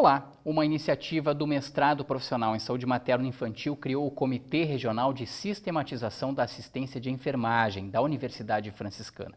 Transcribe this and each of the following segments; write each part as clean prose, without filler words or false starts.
Olá! Uma iniciativa do mestrado profissional em saúde materno-infantil criou o Comitê Regional de Sistematização da Assistência de Enfermagem da Universidade Franciscana.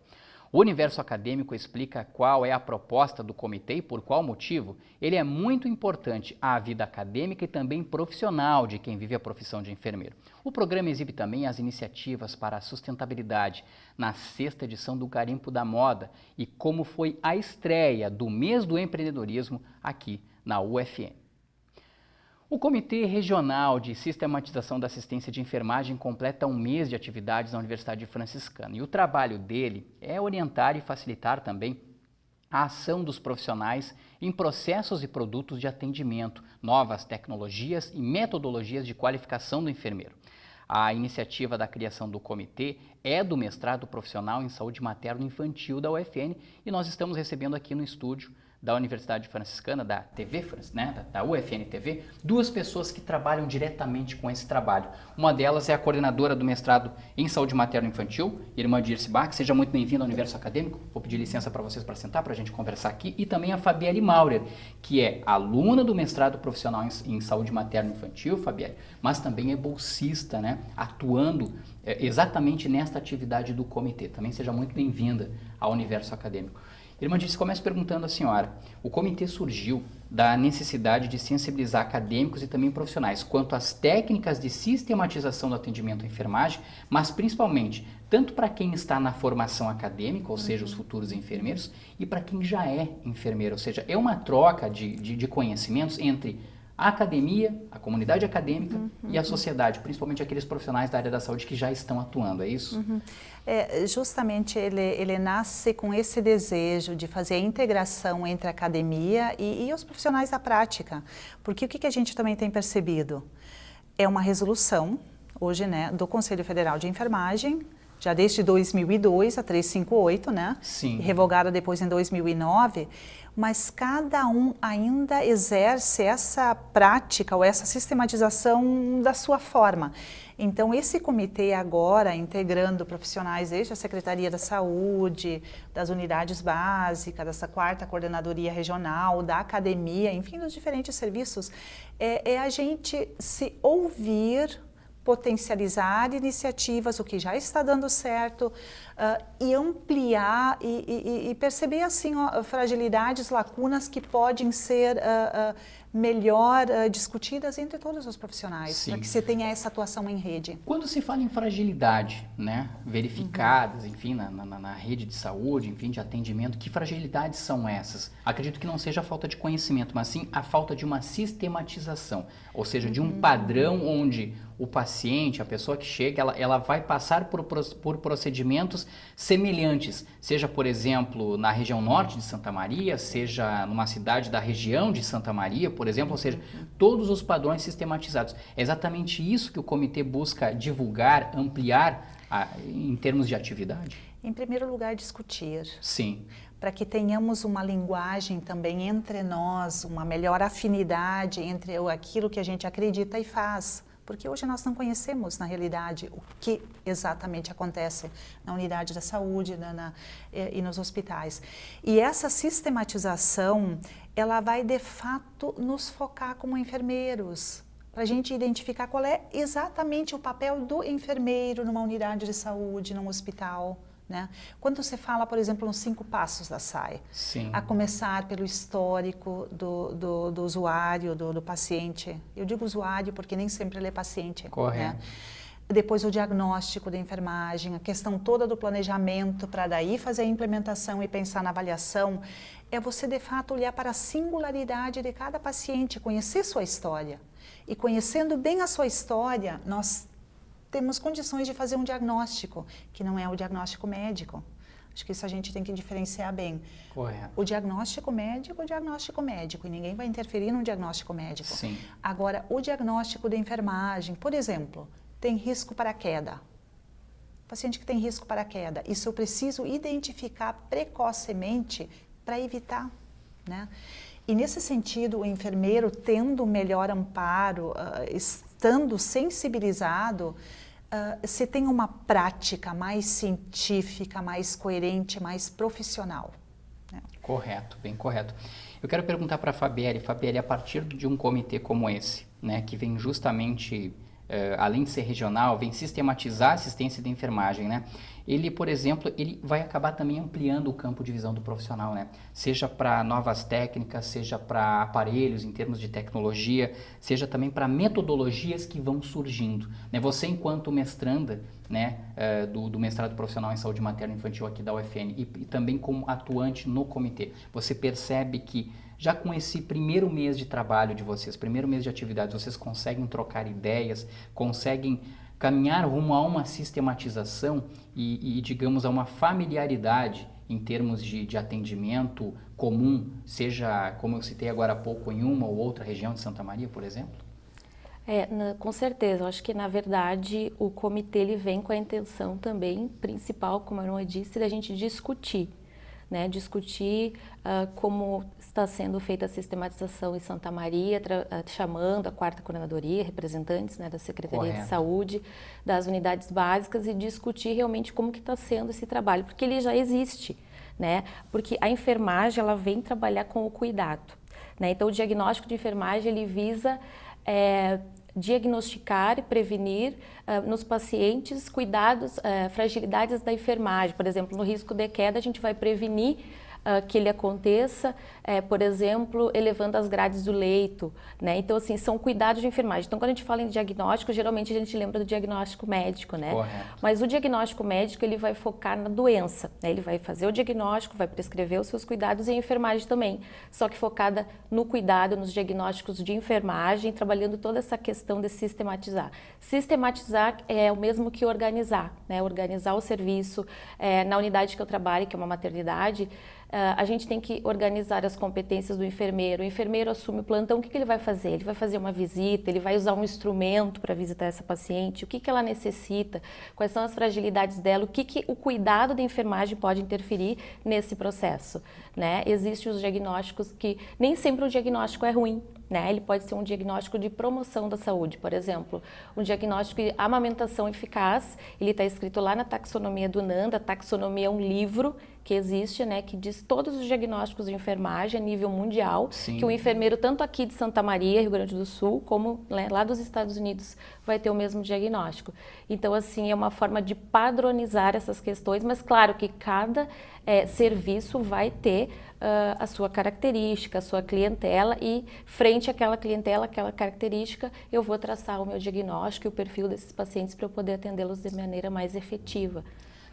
O universo acadêmico explica qual é a proposta do comitê e por qual motivo ele é muito importante à vida acadêmica e também profissional de quem vive a profissão de enfermeiro. O programa exibe também as iniciativas para a sustentabilidade na 6ª edição do Garimpo da Moda e como foi a estreia do mês do empreendedorismo aqui na UFN. O Comitê Regional de Sistematização da Assistência de Enfermagem completa um mês de atividades na Universidade Franciscana e o trabalho dele é orientar e facilitar também a ação dos profissionais em processos e produtos de atendimento, novas tecnologias e metodologias de qualificação do enfermeiro. A iniciativa da criação do comitê é do mestrado profissional em saúde materno-infantil da UFN e nós estamos recebendo aqui no estúdio da Universidade Franciscana, da TV, né, da UFN TV, duas pessoas que trabalham diretamente com esse trabalho. Uma delas é a coordenadora do mestrado em saúde materno-infantil, irmã Dirce Bach. Seja muito bem-vinda ao universo acadêmico. Vou pedir licença para vocês para sentar, para a gente conversar aqui. E também a Fabielle Maurer, que é aluna do mestrado profissional em saúde materno-infantil, Fabielle, mas também é bolsista, né, atuando exatamente nesta atividade do comitê. Também seja muito bem-vinda ao universo acadêmico. Irmã Dirce, começo perguntando à senhora, o comitê surgiu da necessidade de sensibilizar acadêmicos e também profissionais quanto às técnicas de sistematização do atendimento à enfermagem, mas principalmente tanto para quem está na formação acadêmica, ou seja, os futuros enfermeiros, e para quem já é enfermeiro, ou seja, é uma troca de conhecimentos entre a academia, a comunidade acadêmica e a sociedade, principalmente aqueles profissionais da área da saúde que já estão atuando, é isso? Justamente ele nasce com esse desejo de fazer a integração entre a academia e os profissionais da prática, porque o que a gente também tem percebido? É uma resolução, hoje, né, do Conselho Federal de Enfermagem, já desde 2002, a 358, né? Sim. Revogada depois em 2009, mas cada um ainda exerce essa prática ou essa sistematização da sua forma. Então, esse comitê agora, integrando profissionais desde a Secretaria da Saúde, das unidades básicas, dessa 4ª Coordenadoria Regional, da academia, enfim, dos diferentes serviços, é a gente se ouvir, potencializar iniciativas, o que já está dando certo, e ampliar e perceber assim fragilidades, lacunas que podem ser melhor discutidas entre todos os profissionais, para que você tenha essa atuação em rede. Quando se fala em fragilidade, né, verificadas, enfim, na rede de saúde, enfim, de atendimento, que fragilidades são essas? Acredito que não seja a falta de conhecimento, mas sim a falta de uma sistematização, ou seja, de um padrão onde o paciente, a pessoa que chega, ela vai passar por procedimentos semelhantes, seja, por exemplo, na região norte de Santa Maria, seja numa cidade da região de Santa Maria, por exemplo, ou seja, todos os padrões sistematizados. É exatamente isso que o comitê busca divulgar, ampliar em termos de atividade? Em primeiro lugar, discutir. Sim. Para que tenhamos uma linguagem também entre nós, uma melhor afinidade entre aquilo que a gente acredita e faz. Porque hoje nós não conhecemos, na realidade, o que exatamente acontece na unidade da saúde e nos hospitais. E essa sistematização, ela vai, de fato, nos focar como enfermeiros, para a gente identificar qual é exatamente o papel do enfermeiro numa unidade de saúde, num hospital. Né? Quando você fala, por exemplo, nos 5 passos da SAI, Sim. A começar pelo histórico do usuário, do paciente. Eu digo usuário porque nem sempre ele é paciente. Correto. Né? Depois o diagnóstico da enfermagem, a questão toda do planejamento para daí fazer a implementação e pensar na avaliação, é você de fato olhar para a singularidade de cada paciente, conhecer sua história. E conhecendo bem a sua história, nós temos condições de fazer um diagnóstico, que não é o diagnóstico médico. Acho que isso a gente tem que diferenciar bem. Correto. O diagnóstico médico, e ninguém vai interferir no diagnóstico médico. Sim. Agora, o diagnóstico da enfermagem, por exemplo, tem risco para queda. Paciente que tem risco para queda, isso eu preciso identificar precocemente para evitar, né? E nesse sentido, o enfermeiro tendo melhor amparo, estando sensibilizado, se tem uma prática mais científica, mais coerente, mais profissional. Né? Correto, bem correto. Eu quero perguntar para a Fabielle, a partir de um comitê como esse, né, que vem justamente, além de ser regional, vem sistematizar a assistência de enfermagem, né? Ele, por exemplo, ele vai acabar também ampliando o campo de visão do profissional, né? Seja para novas técnicas, seja para aparelhos em termos de tecnologia, seja também para metodologias que vão surgindo, né? Você, enquanto mestranda, né, do mestrado profissional em saúde materna e infantil aqui da UFN e também como atuante no comitê, você percebe que já com esse primeiro mês de trabalho de vocês, primeiro mês de atividade, vocês conseguem trocar ideias, conseguem caminhar rumo a uma sistematização e digamos, a uma familiaridade em termos de atendimento comum, seja, como eu citei agora há pouco, em uma ou outra região de Santa Maria, por exemplo? Com certeza. Eu acho que, na verdade, o comitê ele vem com a intenção também, principal, como a Irma disse, da gente discutir. Né, discutir como está sendo feita a sistematização em Santa Maria, chamando a 4ª Coordenadoria, representantes, né, da Secretaria de Saúde, das unidades básicas, e discutir realmente como que está sendo esse trabalho, porque ele já existe, né, porque a enfermagem ela vem trabalhar com o cuidado. Né, então o diagnóstico de enfermagem ele visa diagnosticar e prevenir nos pacientes cuidados, fragilidades da enfermagem. Por exemplo, no risco de queda, a gente vai prevenir que ele aconteça, por exemplo, elevando as grades do leito, né? Então, assim, são cuidados de enfermagem. Então, quando a gente fala em diagnóstico, geralmente a gente lembra do diagnóstico médico, né? Correto. Mas o diagnóstico médico, ele vai focar na doença, né? Ele vai fazer o diagnóstico, vai prescrever os seus cuidados, e a enfermagem também, só que focada no cuidado, nos diagnósticos de enfermagem, trabalhando toda essa questão de sistematizar. Sistematizar é o mesmo que organizar, né? Organizar o serviço. Na unidade que eu trabalho, que é uma maternidade, a gente tem que organizar as competências do enfermeiro. O enfermeiro assume o plantão, o que ele vai fazer? Ele vai fazer uma visita, ele vai usar um instrumento para visitar essa paciente, o que ela necessita, quais são as fragilidades dela, o que o cuidado da enfermagem pode interferir nesse processo, né? Existem os diagnósticos que nem sempre o diagnóstico é ruim, né? Ele pode ser um diagnóstico de promoção da saúde, por exemplo, um diagnóstico de amamentação eficaz, ele está escrito lá na taxonomia do NANDA. A taxonomia é um livro que existe, né, que diz todos os diagnósticos de enfermagem a nível mundial. Sim. Que o enfermeiro, tanto aqui de Santa Maria, Rio Grande do Sul, como, né, lá dos Estados Unidos, vai ter o mesmo diagnóstico. Então, assim, é uma forma de padronizar essas questões, mas claro que cada serviço vai ter a sua característica, a sua clientela, e frente àquela clientela, aquela característica, eu vou traçar o meu diagnóstico e o perfil desses pacientes para eu poder atendê-los de maneira mais efetiva.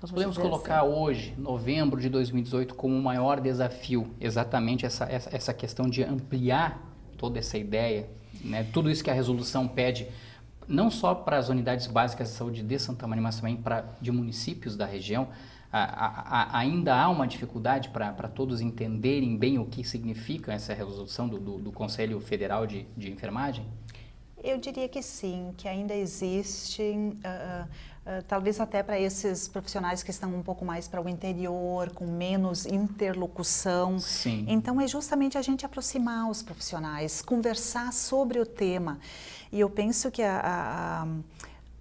Nós podemos colocar hoje, novembro de 2018, como o maior desafio, exatamente essa questão de ampliar toda essa ideia, né? Tudo isso que a resolução pede, não só para as unidades básicas de saúde de Santa Maria, mas também de municípios da região. Ainda há uma dificuldade para todos entenderem bem o que significa essa resolução do Conselho Federal de Enfermagem? Eu diria que sim, que ainda existem, talvez até para esses profissionais que estão um pouco mais para o interior, com menos interlocução. Sim. Então é justamente a gente aproximar os profissionais, conversar sobre o tema. E eu penso que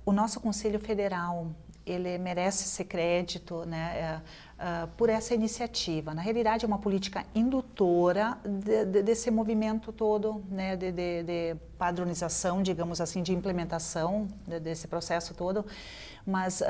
o nosso Conselho Federal, ele merece esse crédito, né, por essa iniciativa. Na realidade, é uma política indutora desse movimento todo, né, de padronização, digamos assim, de implementação desse processo todo, mas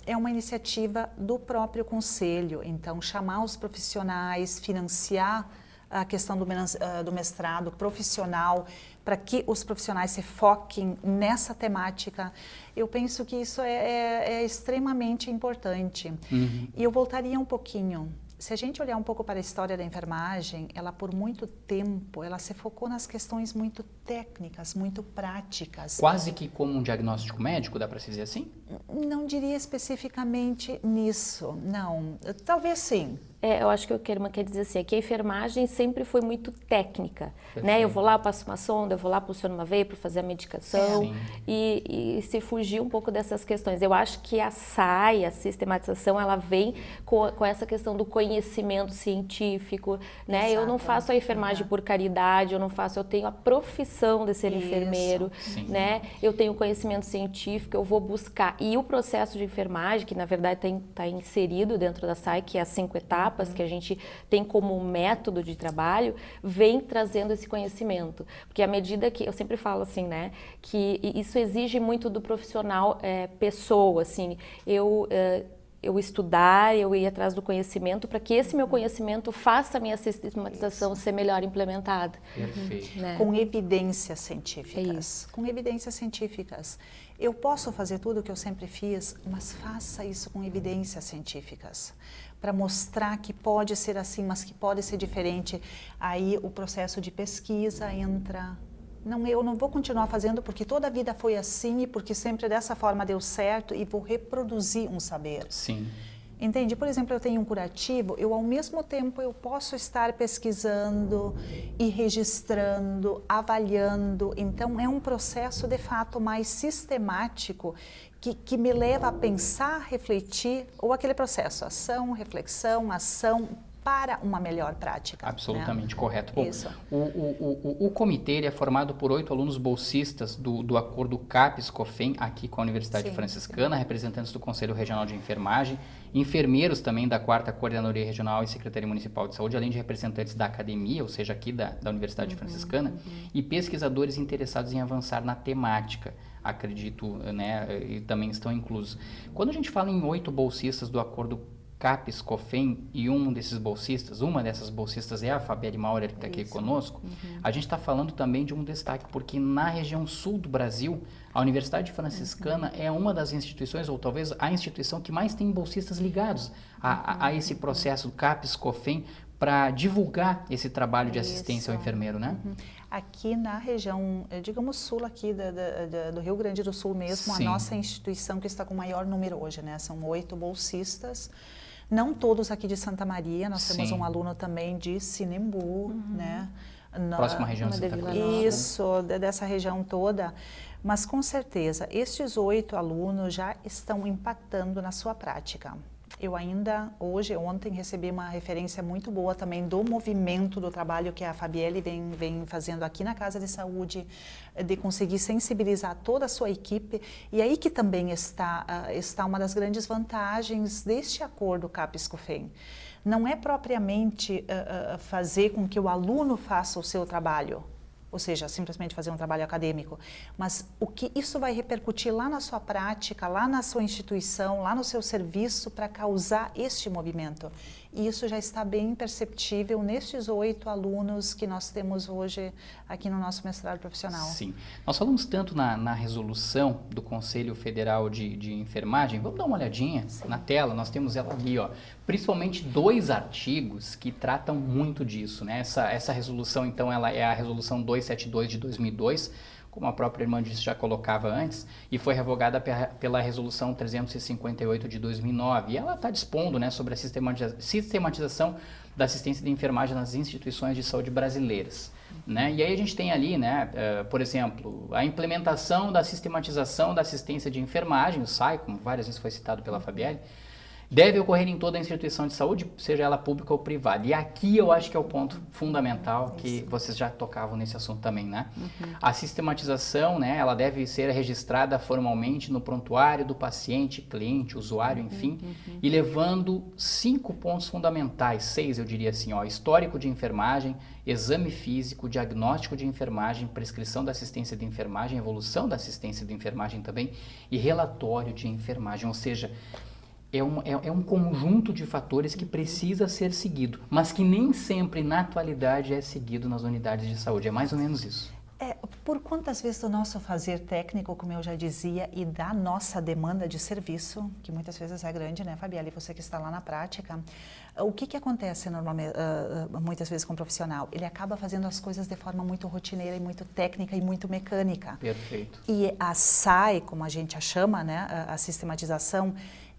é uma iniciativa do próprio Conselho. Então, chamar os profissionais, financiar a questão do mestrado profissional, para que os profissionais se foquem nessa temática, eu penso que isso é extremamente importante. Uhum. E eu voltaria um pouquinho. Se a gente olhar um pouco para a história da enfermagem, ela por muito tempo, ela se focou nas questões muito técnicas, muito práticas. Quase que como um diagnóstico médico, dá para se dizer assim? Não diria especificamente nisso, não. Talvez sim. Eu acho que o que a irmã quer dizer assim, é que a enfermagem sempre foi muito técnica, né? Eu vou lá, passo uma sonda, eu vou lá, pulsiono uma veia para fazer a medicação, e se fugir um pouco dessas questões. Eu acho que a SAI, a sistematização, ela vem com essa questão do conhecimento científico, né? Exato. Eu não faço a enfermagem por caridade, eu tenho a profissão de ser enfermeiro, né? Eu tenho conhecimento científico, eu vou buscar. E o processo de enfermagem, que na verdade está inserido dentro da SAI, que é as 5 etapas, etapas que a gente tem como método de trabalho, vem trazendo esse conhecimento. Porque à medida que, eu sempre falo assim, né, que isso exige muito do profissional pessoa, assim, eu estudar, eu ir atrás do conhecimento para que esse meu conhecimento faça a minha sistematização ser melhor implementada. Perfeito. Né? Com evidências científicas. É isso. Com evidências científicas. Eu posso fazer tudo o que eu sempre fiz, mas faça isso com evidências científicas. Para mostrar que pode ser assim, mas que pode ser diferente. Aí o processo de pesquisa entra. Não, eu não vou continuar fazendo porque toda a vida foi assim e porque sempre dessa forma deu certo e vou reproduzir um saber. Sim. Entende? Por exemplo, eu tenho um curativo, eu ao mesmo tempo eu posso estar pesquisando e registrando, avaliando. Então é um processo de fato mais sistemático que me leva a pensar, refletir, ou aquele processo, ação, reflexão, ação, para uma melhor prática. Absolutamente, né? correto. Bom, Isso. O comitê ele é formado por 8 alunos bolsistas do acordo CAPES-COFEN, aqui com a Universidade Sim, Franciscana, representantes do Conselho Regional de Enfermagem, enfermeiros também da 4ª Coordenadoria Regional e Secretaria Municipal de Saúde, além de representantes da academia, ou seja, aqui da Universidade Franciscana, e pesquisadores interessados em avançar na temática, acredito, né, e também estão inclusos. Quando a gente fala em 8 bolsistas do acordo CAPES-COFEN e uma dessas bolsistas é a Fabielle Maurer, que está aqui conosco, a gente está falando também de um destaque, porque na região sul do Brasil, a Universidade Franciscana é uma das instituições, ou talvez a instituição que mais tem bolsistas ligados a esse processo do CAPES-COFEN para divulgar esse trabalho de assistência ao enfermeiro, né? Aqui na região, digamos, sul aqui do Rio Grande do Sul mesmo, Sim. a nossa instituição que está com o maior número hoje, né? São 8 bolsistas. Não todos aqui de Santa Maria, nós temos Sim. um aluno também de Sinembu, né? Próxima região de Santa Cruz. Isso, dessa região toda. Mas com certeza, estes 8 alunos já estão impactando na sua prática. Eu ainda, ontem, recebi uma referência muito boa também do movimento do trabalho que a Fabielle vem fazendo aqui na Casa de Saúde, de conseguir sensibilizar toda a sua equipe. E aí que também está uma das grandes vantagens deste acordo CAPES-COFEN. Não é propriamente fazer com que o aluno faça o seu trabalho, ou seja, simplesmente fazer um trabalho acadêmico, mas o que isso vai repercutir lá na sua prática, lá na sua instituição, lá no seu serviço para causar este movimento. E isso já está bem perceptível nestes 8 alunos que nós temos hoje aqui no nosso mestrado profissional. Sim. Nós falamos tanto na resolução do Conselho Federal de Enfermagem, vamos dar uma olhadinha na tela, nós temos ela ali, ó, principalmente 2 artigos que tratam muito disso, né? Essa resolução, então, ela é a resolução 272 de 2002, como a própria irmã disse, já colocava antes, e foi revogada pela resolução 358 de 2009. E ela está dispondo, né, sobre a sistematização da assistência de enfermagem nas instituições de saúde brasileiras. Né? E aí a gente tem ali, né, por exemplo, a implementação da sistematização da assistência de enfermagem, o SAI, como várias vezes foi citado pela Fabielle, deve ocorrer em toda a instituição de saúde, seja ela pública ou privada. E aqui eu acho que é o ponto fundamental, que vocês já tocavam nesse assunto também, né? A sistematização, né, ela deve ser registrada formalmente no prontuário do paciente, cliente, usuário, enfim, e levando 5 pontos fundamentais, 6 eu diria assim, ó, histórico de enfermagem, exame físico, diagnóstico de enfermagem, prescrição da assistência de enfermagem, evolução da assistência de enfermagem também, e relatório de enfermagem, ou seja, é um conjunto de fatores que precisa ser seguido, mas que nem sempre na atualidade é seguido nas unidades de saúde. É mais ou menos isso. Por quantas vezes do nosso fazer técnico, como eu já dizia, e da nossa demanda de serviço, que muitas vezes é grande, né, Fabielle, você que está lá na prática, o que acontece normalmente, muitas vezes com o profissional? Ele acaba fazendo as coisas de forma muito rotineira e muito técnica e muito mecânica. Perfeito. E a SAI, como a gente a chama, né, a sistematização,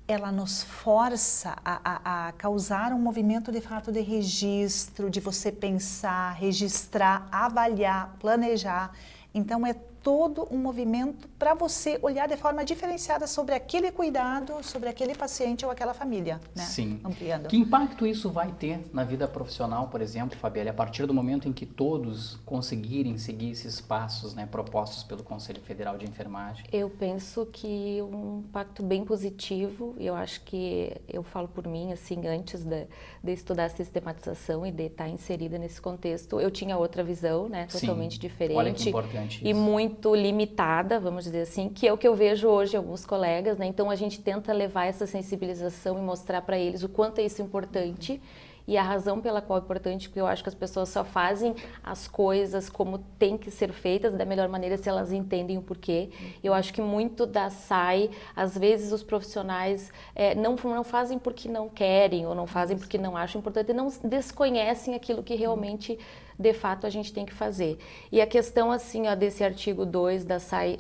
ela nos força a causar um movimento de fato de registro, de você pensar, registrar, avaliar, planejar. Então, é todo um movimento para você olhar de forma diferenciada sobre aquele cuidado, sobre aquele paciente ou aquela família, né? Sim. Ampliando. Que impacto isso vai ter na vida profissional, por exemplo, Fabielle, a partir do momento em que todos conseguirem seguir esses passos, né, propostos pelo Conselho Federal de Enfermagem? Eu penso que um impacto bem positivo. Eu acho que, eu falo por mim, assim, antes de estudar a sistematização e de estar inserida nesse contexto, eu tinha outra visão, né, totalmente diferente. Olha que importante e isso. muito limitada, vamos dizer assim, que é o que eu vejo hoje em alguns colegas, né? Então a gente tenta levar essa sensibilização e mostrar para eles o quanto é isso importante. E a razão pela qual é importante, porque eu acho que as pessoas só fazem as coisas como tem que ser feitas da melhor maneira se elas entendem o porquê. Eu acho que muito da SAI, às vezes os profissionais não fazem porque não querem ou não fazem porque não acham importante, não desconhecem aquilo que realmente, de fato, a gente tem que fazer. E a questão, assim, ó, desse artigo 2 da SAI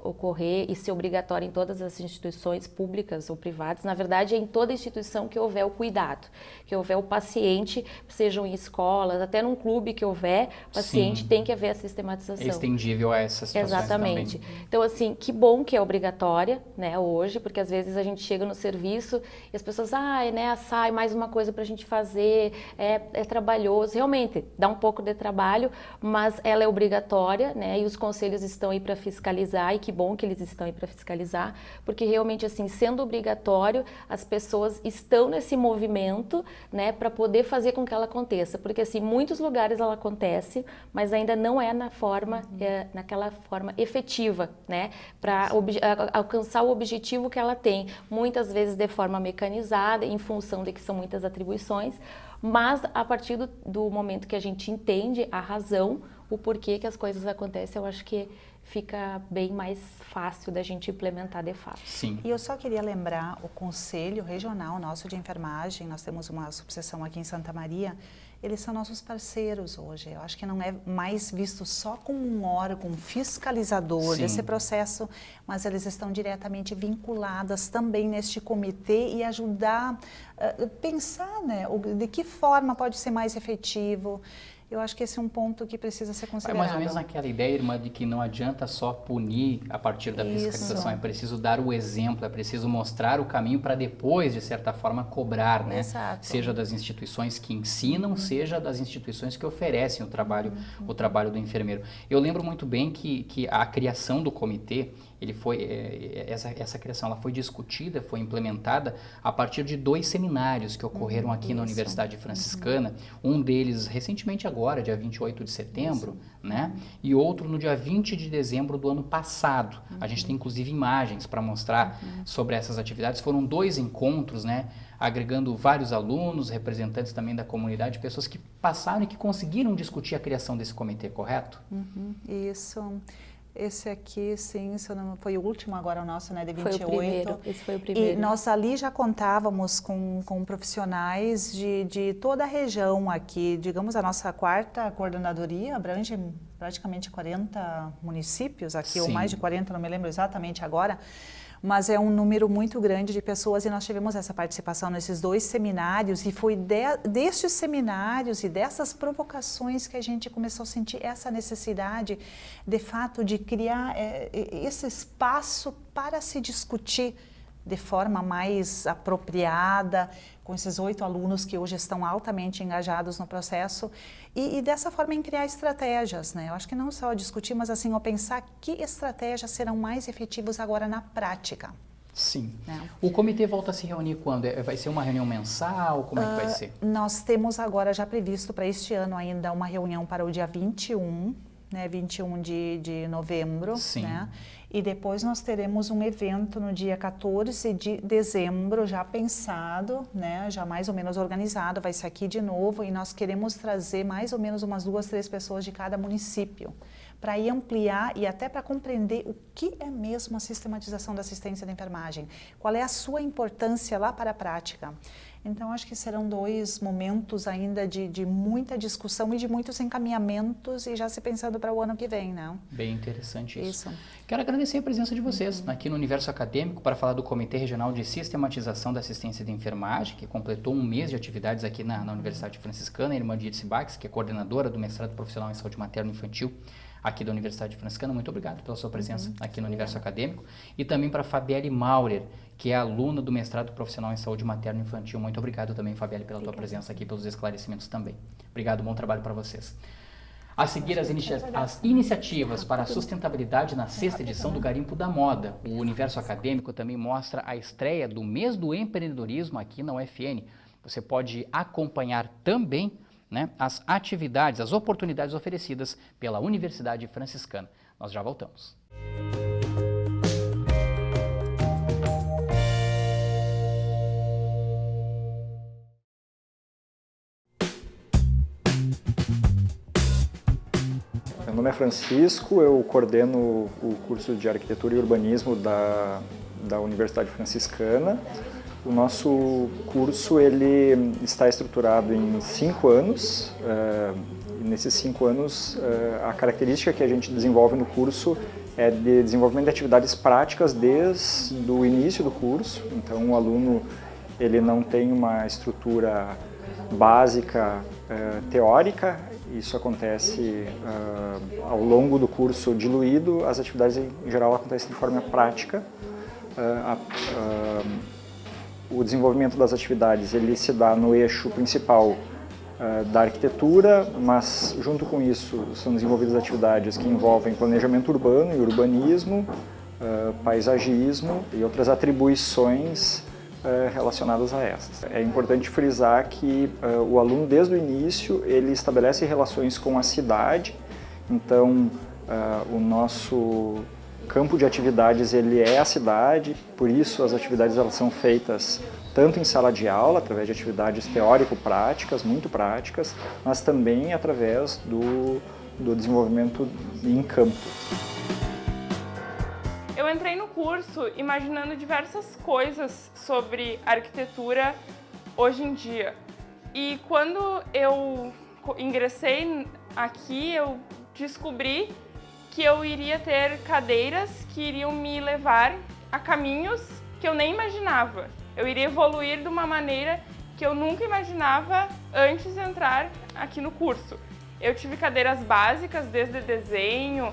ocorrer e ser obrigatório em todas as instituições públicas ou privadas, na verdade é em toda instituição que houver o cuidado, que houver o paciente, sejam em escolas, até num clube que houver, paciente, tem que haver a sistematização. É extendível a essas situações. Exatamente. Também. Então, assim, que bom que é obrigatória, né, hoje, porque às vezes a gente chega no serviço e as pessoas, né, sai mais uma coisa pra gente fazer, é trabalhoso. Realmente, dá um pouco de trabalho, mas ela é obrigatória, né, e os conselhos estão aí para fiscalizar, e que bom que eles estão aí para fiscalizar, porque realmente, assim, sendo obrigatório, as pessoas estão nesse movimento, né, para poder fazer com que ela aconteça, porque, assim, em muitos lugares ela acontece, mas ainda não é naquela forma efetiva, né, para alcançar o objetivo que ela tem, muitas vezes de forma mecanizada, em função de que são muitas atribuições, mas a partir do momento que a gente entende a razão, o porquê que as coisas acontecem, eu acho que fica bem mais fácil da gente implementar de fato. Sim. E eu só queria lembrar o Conselho Regional nosso de Enfermagem, nós temos uma subseção aqui em Santa Maria, eles são nossos parceiros hoje. Eu acho que não é mais visto só como um órgão fiscalizador desse processo, mas eles estão diretamente vinculadas também neste comitê e ajudar a pensar, né, de que forma pode ser mais efetivo. Eu acho que esse é um ponto que precisa ser considerado. É mais ou menos naquela ideia, irmã, de que não adianta só punir a partir da fiscalização, é preciso dar o exemplo, é preciso mostrar o caminho para depois, de certa forma, cobrar, né? Exato. Seja das instituições que ensinam, seja das instituições que oferecem o trabalho do enfermeiro. Eu lembro muito bem que a criação do comitê, essa criação ela foi discutida, foi implementada a partir de 2 seminários que ocorreram aqui na Universidade Franciscana, um deles recentemente agora, dia 28 de setembro, né? E outro no dia 20 de dezembro do ano passado. A gente tem inclusive imagens para mostrar sobre essas atividades. Foram 2 encontros, né? Agregando vários alunos, representantes também da comunidade, pessoas que passaram e que conseguiram discutir a criação desse comitê, correto? Isso. Esse aqui, sim, foi o último agora o nosso, né, de 28. Foi o primeiro, esse foi o primeiro. E nós ali já contávamos com profissionais de toda a região aqui. Digamos, a nossa 4ª coordenadoria abrange praticamente 40 municípios aqui, ou mais de 40, não me lembro exatamente agora. Mas é um número muito grande de pessoas e nós tivemos essa participação nesses 2 seminários e foi destes seminários e dessas provocações que a gente começou a sentir essa necessidade, de fato, de criar esse espaço para se discutir de forma mais apropriada, com esses 8 alunos que hoje estão altamente engajados no processo e dessa forma em criar estratégias, né? Eu acho que não só discutir, mas assim, pensar que estratégias serão mais efetivas agora na prática. Sim. O comitê volta a se reunir quando? Vai ser uma reunião mensal? Como é que vai ser? Nós temos agora já previsto para este ano ainda uma reunião para o dia 21, né, 21 de novembro, né? E depois nós teremos um evento no dia 14 de dezembro, já pensado, né, já mais ou menos organizado, vai ser aqui de novo, e nós queremos trazer mais ou menos umas 2, 3 pessoas de cada município, para ir ampliar e até para compreender o que é mesmo a sistematização da assistência da enfermagem, qual é a sua importância lá para a prática. Então, acho que serão 2 momentos ainda de muita discussão e de muitos encaminhamentos e já se pensando para o ano que vem, né? Bem interessante isso. Quero agradecer a presença de vocês aqui no Universo Acadêmico para falar do Comitê Regional de Sistematização da Assistência de Enfermagem, que completou um mês de atividades aqui na Universidade Franciscana, a irmã Dirce Bax, que é coordenadora do mestrado profissional em saúde materno-infantil aqui da Universidade Franciscana. Muito obrigado pela sua presença aqui no Universo Acadêmico. E também para a Fabielle Maurer, que é aluna do mestrado profissional em saúde materno-infantil. Muito obrigado também, Fabielle, pela tua presença aqui, pelos esclarecimentos também. Obrigado, bom trabalho para vocês. A seguir, as iniciativas para a sustentabilidade na 6ª edição do Garimpo da Moda. O Universo Acadêmico também mostra a estreia do mês do empreendedorismo aqui na UFN. Você pode acompanhar também, né, as atividades, as oportunidades oferecidas pela Universidade Franciscana. Nós já voltamos. Meu nome é Francisco, eu coordeno o curso de Arquitetura e Urbanismo da Universidade Franciscana. O nosso curso ele está estruturado em 5 anos. E nesses 5 anos, a característica que a gente desenvolve no curso é de desenvolvimento de atividades práticas desde o início do curso. Então, o aluno ele não tem uma estrutura básica teórica. Isso acontece ao longo do curso diluído, as atividades em geral acontecem de forma prática. O desenvolvimento das atividades ele se dá no eixo principal da arquitetura, mas junto com isso são desenvolvidas atividades que envolvem planejamento urbano e urbanismo, paisagismo e outras atribuições relacionadas a essas. É importante frisar que o aluno desde o início ele estabelece relações com a cidade, então o nosso campo de atividades ele é a cidade, por isso as atividades elas são feitas tanto em sala de aula, através de atividades teórico-práticas, muito práticas, mas também através do desenvolvimento em campo. Eu entrei no curso imaginando diversas coisas sobre arquitetura hoje em dia. E quando eu ingressei aqui, eu descobri que eu iria ter cadeiras que iriam me levar a caminhos que eu nem imaginava. Eu iria evoluir de uma maneira que eu nunca imaginava antes de entrar aqui no curso. Eu tive cadeiras básicas, desde desenho,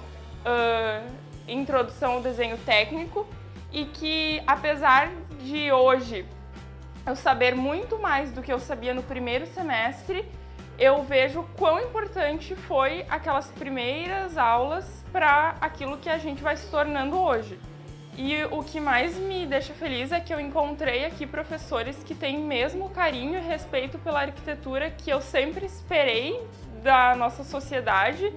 introdução ao desenho técnico, e que apesar de hoje eu saber muito mais do que eu sabia no primeiro semestre, eu vejo quão importante foi aquelas primeiras aulas para aquilo que a gente vai se tornando hoje. E o que mais me deixa feliz é que eu encontrei aqui professores que têm mesmo carinho e respeito pela arquitetura que eu sempre esperei da nossa sociedade,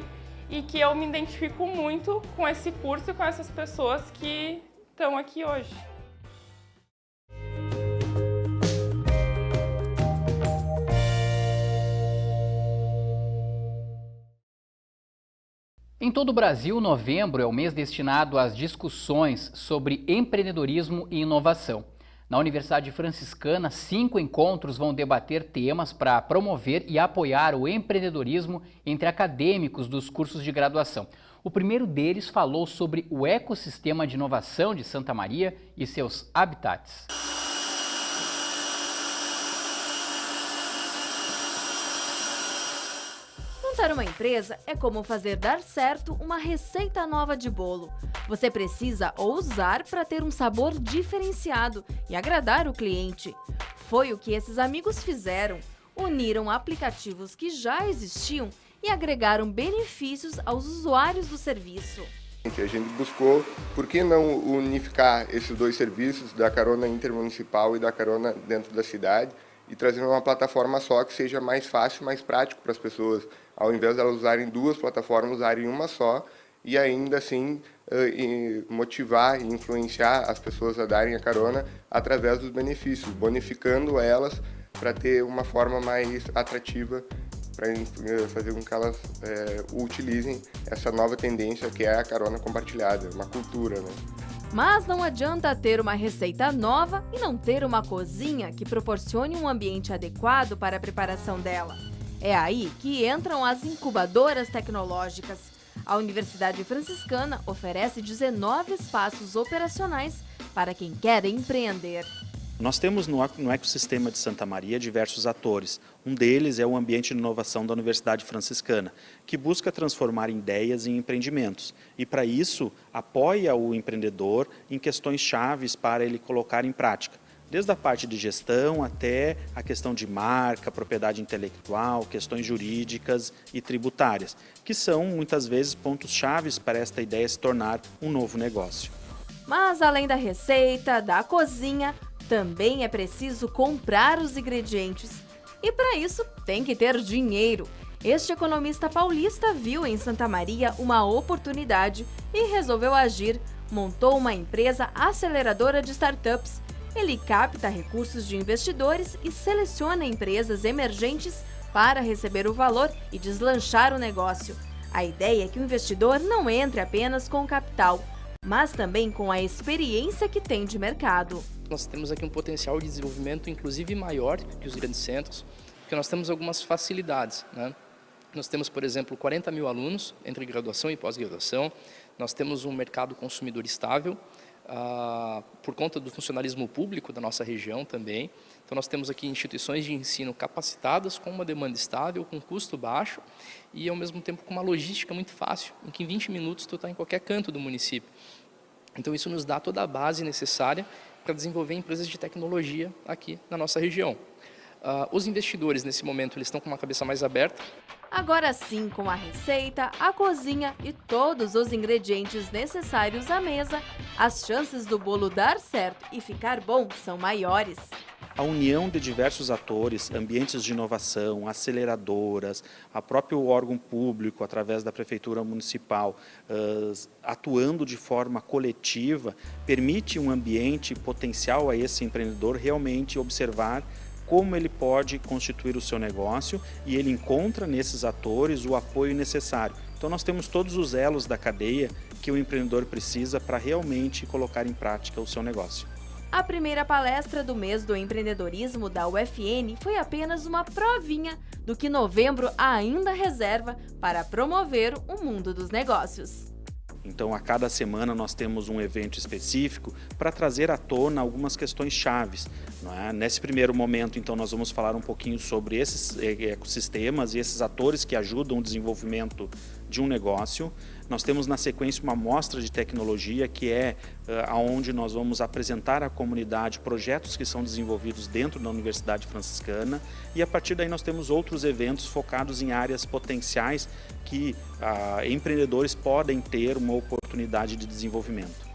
e que eu me identifico muito com esse curso e com essas pessoas que estão aqui hoje. Em todo o Brasil, novembro é o mês destinado às discussões sobre empreendedorismo e inovação. Na Universidade Franciscana, 5 encontros vão debater temas para promover e apoiar o empreendedorismo entre acadêmicos dos cursos de graduação. O primeiro deles falou sobre o ecossistema de inovação de Santa Maria e seus habitats. Montar uma empresa é como fazer dar certo uma receita nova de bolo. Você precisa ousar para ter um sabor diferenciado e agradar o cliente. Foi o que esses amigos fizeram. Uniram aplicativos que já existiam e agregaram benefícios aos usuários do serviço. A gente buscou, por que não unificar esses dois serviços, da carona intermunicipal e da carona dentro da cidade, e trazer uma plataforma só que seja mais fácil, mais prático para as pessoas, ao invés de elas usarem duas plataformas, usarem uma só, e ainda assim motivar e influenciar as pessoas a darem a carona através dos benefícios, bonificando elas para ter uma forma mais atrativa, para fazer com que elas utilizem essa nova tendência que é a carona compartilhada, uma cultura, né? Mas não adianta ter uma receita nova e não ter uma cozinha que proporcione um ambiente adequado para a preparação dela. É aí que entram as incubadoras tecnológicas. A Universidade Franciscana oferece 19 espaços operacionais para quem quer empreender. Nós temos no ecossistema de Santa Maria diversos atores. Um deles é o ambiente de inovação da Universidade Franciscana, que busca transformar ideias em empreendimentos. E para isso, apoia o empreendedor em questões chaves para ele colocar em prática. Desde a parte de gestão até a questão de marca, propriedade intelectual, questões jurídicas e tributárias, que são muitas vezes pontos chaves para esta ideia se tornar um novo negócio. Mas além da receita, da cozinha, também é preciso comprar os ingredientes. E para isso, tem que ter dinheiro. Este economista paulista viu em Santa Maria uma oportunidade e resolveu agir. Montou uma empresa aceleradora de startups. Ele capta recursos de investidores e seleciona empresas emergentes para receber o valor e deslanchar o negócio. A ideia é que o investidor não entre apenas com capital, mas também com a experiência que tem de mercado. Nós temos aqui um potencial de desenvolvimento inclusive maior que os grandes centros, porque nós temos algumas facilidades, né? Nós temos, por exemplo, 40 mil alunos entre graduação e pós-graduação, nós temos um mercado consumidor estável, por conta do funcionalismo público da nossa região também. Então nós temos aqui instituições de ensino capacitadas, com uma demanda estável, com custo baixo e ao mesmo tempo com uma logística muito fácil, em que em 20 minutos tu está em qualquer canto do município. Então isso nos dá toda a base necessária para desenvolver empresas de tecnologia aqui na nossa região. Os investidores nesse momento eles estão com uma cabeça mais aberta. Agora sim, com a receita, a cozinha e todos os ingredientes necessários à mesa, as chances do bolo dar certo e ficar bom são maiores. A união de diversos atores, ambientes de inovação, aceleradoras, a próprio órgão público, através da Prefeitura Municipal, atuando de forma coletiva, permite um ambiente potencial a esse empreendedor realmente observar como ele pode constituir o seu negócio e ele encontra nesses atores o apoio necessário. Então nós temos todos os elos da cadeia que o empreendedor precisa para realmente colocar em prática o seu negócio. A primeira palestra do mês do empreendedorismo da UFN foi apenas uma provinha do que novembro ainda reserva para promover o mundo dos negócios. Então, a cada semana nós temos um evento específico para trazer à tona algumas questões chaves, não é? Nesse primeiro momento, então, nós vamos falar um pouquinho sobre esses ecossistemas e esses atores que ajudam o desenvolvimento de um negócio. Nós temos na sequência uma mostra de tecnologia que é onde nós vamos apresentar à comunidade projetos que são desenvolvidos dentro da Universidade Franciscana e a partir daí nós temos outros eventos focados em áreas potenciais que empreendedores podem ter uma oportunidade de desenvolvimento.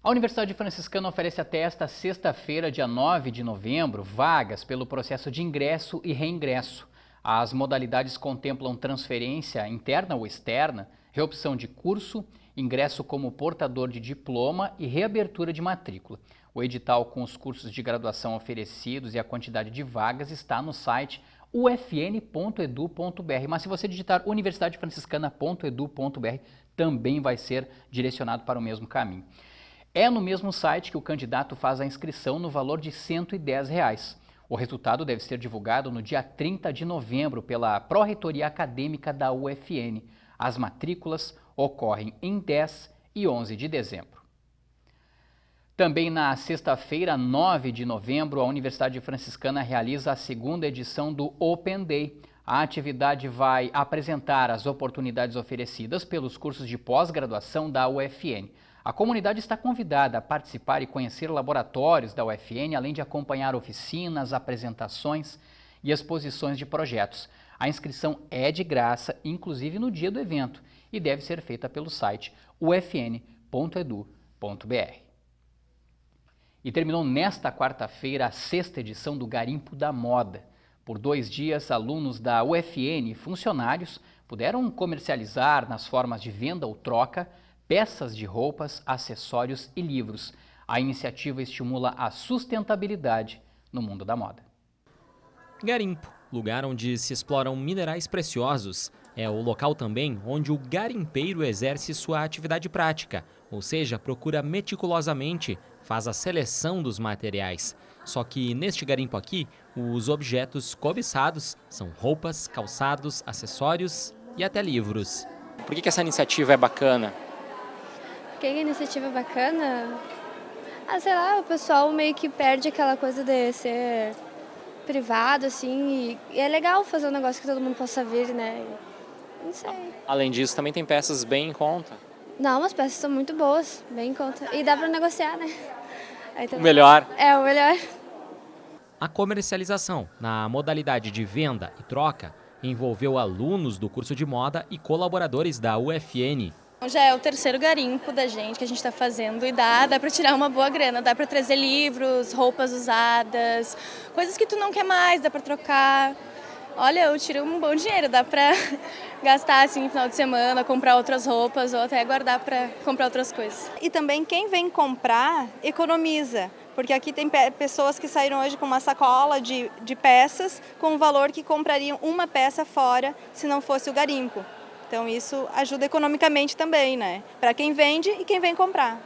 A Universidade Franciscana oferece até esta sexta-feira, dia 9 de novembro, vagas pelo processo de ingresso e reingresso. As modalidades contemplam transferência interna ou externa, reopção de curso, ingresso como portador de diploma e reabertura de matrícula. O edital com os cursos de graduação oferecidos e a quantidade de vagas está no site ufn.edu.br, mas se você digitar universidadefranciscana.edu.br também vai ser direcionado para o mesmo caminho. É no mesmo site que o candidato faz a inscrição no valor de R$ 110. O resultado deve ser divulgado no dia 30 de novembro pela Pró-Reitoria Acadêmica da UFN. As matrículas ocorrem em 10 e 11 de dezembro. Também na sexta-feira, 9 de novembro, a Universidade Franciscana realiza a segunda edição do Open Day. A atividade vai apresentar as oportunidades oferecidas pelos cursos de pós-graduação da UFN. A comunidade está convidada a participar e conhecer laboratórios da UFN, além de acompanhar oficinas, apresentações e exposições de projetos. A inscrição é de graça, inclusive no dia do evento, e deve ser feita pelo site ufn.edu.br. E terminou nesta quarta-feira a sexta edição do Garimpo da Moda. Por 2 dias, alunos da UFN e funcionários puderam comercializar nas formas de venda ou troca peças de roupas, acessórios e livros. A iniciativa estimula a sustentabilidade no mundo da moda. Garimpo, lugar onde se exploram minerais preciosos. É o local também onde o garimpeiro exerce sua atividade prática, ou seja, procura meticulosamente, faz a seleção dos materiais. Só que neste garimpo aqui, os objetos cobiçados são roupas, calçados, acessórios e até livros. Por que essa iniciativa é bacana? Por que a iniciativa é bacana? Sei lá, o pessoal meio que perde aquela coisa de ser privado, assim, e é legal fazer um negócio que todo mundo possa ver, né? Não sei. Além disso, também tem peças bem em conta. Não, as peças são muito boas, bem em conta. E dá pra negociar, né? O melhor. É, o melhor. A comercialização, na modalidade de venda e troca, envolveu alunos do curso de moda e colaboradores da UFN. Já é o terceiro garimpo da gente que a gente está fazendo e dá para tirar uma boa grana, dá para trazer livros, roupas usadas, coisas que tu não quer mais, dá para trocar. Olha, eu tiro um bom dinheiro, dá para gastar assim no final de semana, comprar outras roupas ou até guardar para comprar outras coisas. E também quem vem comprar economiza, porque aqui tem pessoas que saíram hoje com uma sacola de peças com o valor que comprariam uma peça fora se não fosse o garimpo. Então isso ajuda economicamente também, né? Para quem vende e quem vem comprar.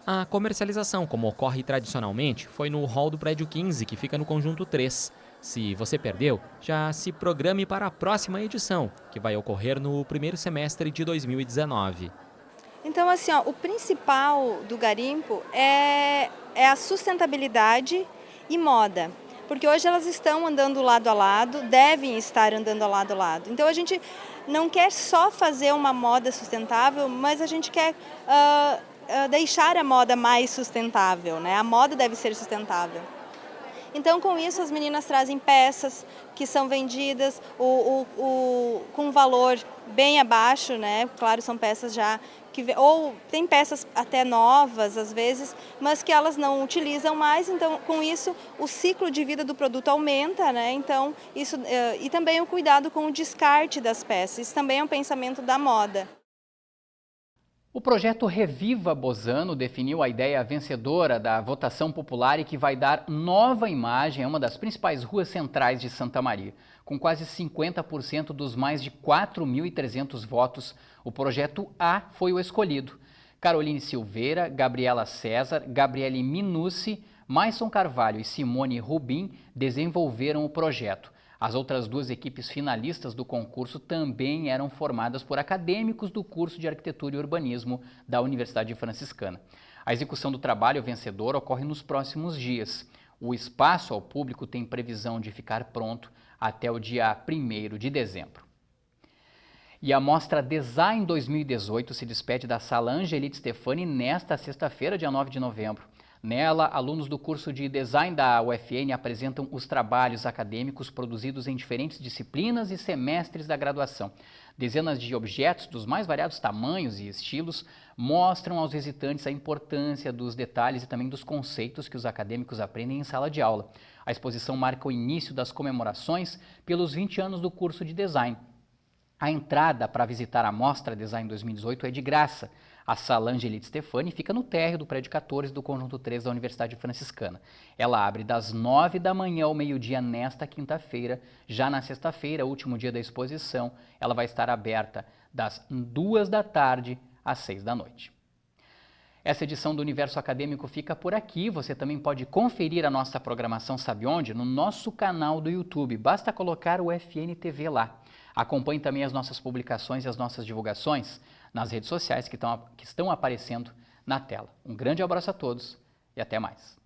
A comercialização, como ocorre tradicionalmente, foi no hall do prédio 15, que fica no conjunto 3. Se você perdeu, já se programe para a próxima edição, que vai ocorrer no primeiro semestre de 2019. Então, assim, o principal do garimpo é a sustentabilidade e moda. Porque hoje elas estão andando lado a lado, devem estar andando lado a lado. Então a gente não quer só fazer uma moda sustentável, mas a gente quer deixar a moda mais sustentável, né? A moda deve ser sustentável. Então com isso as meninas trazem peças que são vendidas com valor bem abaixo, né? Claro, são peças já ou tem peças até novas às vezes, mas que elas não utilizam mais, então com isso o ciclo de vida do produto aumenta, né? Então isso e também o cuidado com o descarte das peças, isso também é um pensamento da moda. O projeto Reviva Bozano definiu a ideia vencedora da votação popular e que vai dar nova imagem a uma das principais ruas centrais de Santa Maria. Com quase 50% dos mais de 4.300 votos, o projeto A foi o escolhido. Caroline Silveira, Gabriela César, Gabriele Minucci, Maison Carvalho e Simone Rubim desenvolveram o projeto. As outras duas equipes finalistas do concurso também eram formadas por acadêmicos do curso de Arquitetura e Urbanismo da Universidade Franciscana. A execução do trabalho vencedor ocorre nos próximos dias. O espaço ao público tem previsão de ficar pronto até o dia 1º de dezembro. E a mostra Design 2018 se despede da Sala Angelite Stefani nesta sexta-feira, dia 9 de novembro. Nela, alunos do curso de Design da UFN apresentam os trabalhos acadêmicos produzidos em diferentes disciplinas e semestres da graduação. Dezenas de objetos dos mais variados tamanhos e estilos mostram aos visitantes a importância dos detalhes e também dos conceitos que os acadêmicos aprendem em sala de aula. A exposição marca o início das comemorações pelos 20 anos do curso de Design. A entrada para visitar a mostra Design 2018 é de graça. A Sala Angelite Stefani fica no térreo do prédio 14 do conjunto 3 da Universidade Franciscana. Ela abre das 9 da manhã ao meio-dia nesta quinta-feira. Já na sexta-feira, último dia da exposição, ela vai estar aberta das 2 da tarde às 6 da noite. Essa edição do Universo Acadêmico fica por aqui. Você também pode conferir a nossa programação, sabe onde? No nosso canal do YouTube. Basta colocar o FN TV lá. Acompanhe também as nossas publicações e as nossas divulgações nas redes sociais que estão aparecendo na tela. Um grande abraço a todos e até mais.